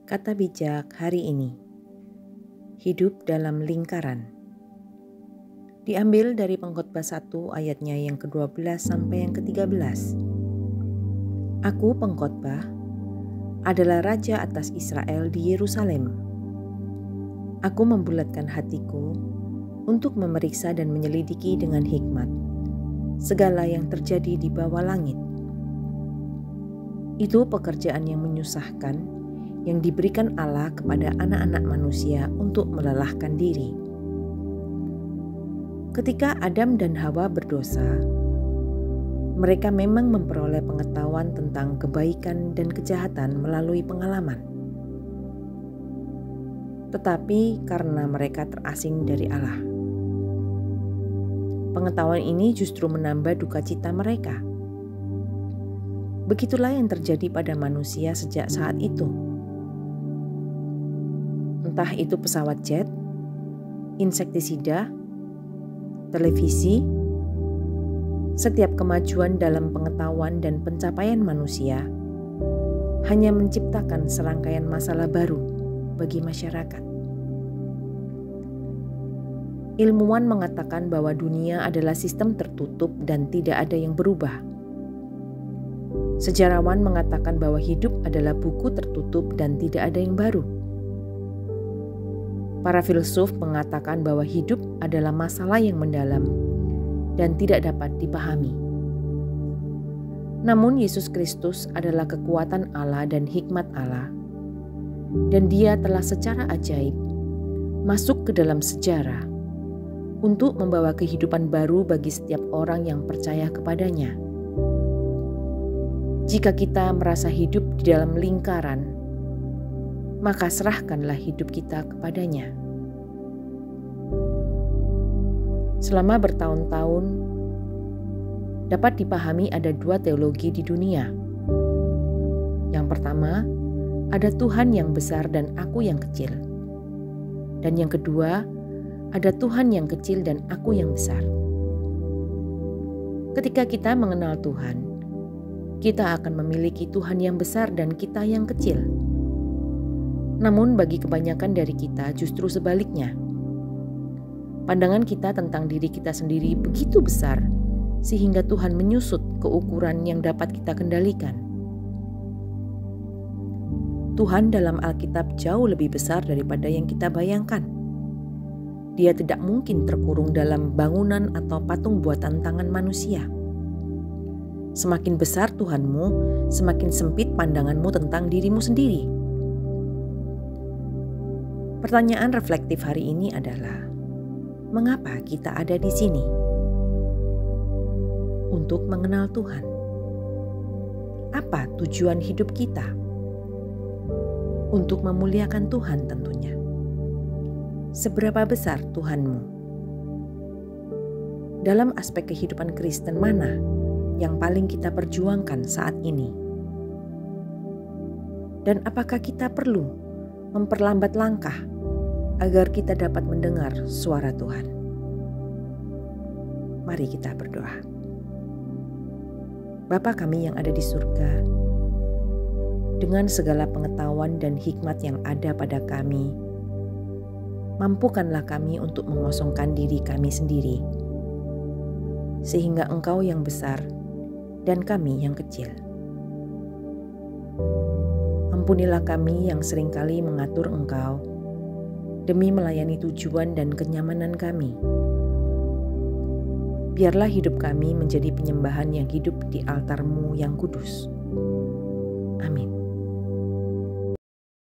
Kata bijak hari ini, hidup dalam lingkaran. Diambil dari Pengkhotbah 1 ayatnya yang ke-12 sampai yang ke-13. Aku pengkhotbah adalah raja atas Israel di Yerusalem. Aku membulatkan hatiku untuk memeriksa dan menyelidiki dengan hikmat segala yang terjadi di bawah langit. Itu pekerjaan yang menyusahkan yang diberikan Allah kepada anak-anak manusia untuk melelahkan diri. Ketika Adam dan Hawa berdosa, mereka memang memperoleh pengetahuan tentang kebaikan dan kejahatan melalui pengalaman. Tetapi karena mereka terasing dari Allah, pengetahuan ini justru menambah duka cita mereka. Begitulah yang terjadi pada manusia sejak saat itu. Entah itu pesawat jet, insektisida, televisi, setiap kemajuan dalam pengetahuan dan pencapaian manusia hanya menciptakan serangkaian masalah baru bagi masyarakat. Ilmuwan mengatakan bahwa dunia adalah sistem tertutup dan tidak ada yang berubah. Sejarawan mengatakan bahwa hidup adalah buku tertutup dan tidak ada yang baru. Para filsuf mengatakan bahwa hidup adalah masalah yang mendalam dan tidak dapat dipahami. Namun Yesus Kristus adalah kekuatan Allah dan hikmat Allah, dan Dia telah secara ajaib masuk ke dalam sejarah untuk membawa kehidupan baru bagi setiap orang yang percaya kepadanya. Jika kita merasa hidup di dalam lingkaran, maka serahkanlah hidup kita kepadanya. Selama bertahun-tahun, dapat dipahami ada dua teologi di dunia. Yang pertama, ada Tuhan yang besar dan aku yang kecil. Dan yang kedua, ada Tuhan yang kecil dan aku yang besar. Ketika kita mengenal Tuhan, kita akan memiliki Tuhan yang besar dan kita yang kecil. Namun bagi kebanyakan dari kita justru sebaliknya. Pandangan kita tentang diri kita sendiri begitu besar sehingga Tuhan menyusut ke ukuran yang dapat kita kendalikan. Tuhan dalam Alkitab jauh lebih besar daripada yang kita bayangkan. Dia tidak mungkin terkurung dalam bangunan atau patung buatan tangan manusia. Semakin besar Tuhanmu, semakin sempit pandanganmu tentang dirimu sendiri. Pertanyaan reflektif hari ini adalah, mengapa kita ada di sini? Untuk mengenal Tuhan. Apa tujuan hidup kita? Untuk memuliakan Tuhan tentunya. Seberapa besar Tuhanmu? Dalam aspek kehidupan Kristen mana yang paling kita perjuangkan saat ini? Dan apakah kita perlu memperlambat langkah agar kita dapat mendengar suara Tuhan? Mari kita berdoa. Bapa kami yang ada di surga, dengan segala pengetahuan dan hikmat yang ada pada kami, mampukanlah kami untuk mengosongkan diri kami sendiri, sehingga Engkau yang besar dan kami yang kecil. Ampunilah kami yang seringkali mengatur Engkau demi melayani tujuan dan kenyamanan kami. Biarlah hidup kami menjadi penyembahan yang hidup di altar-Mu yang kudus. Amin.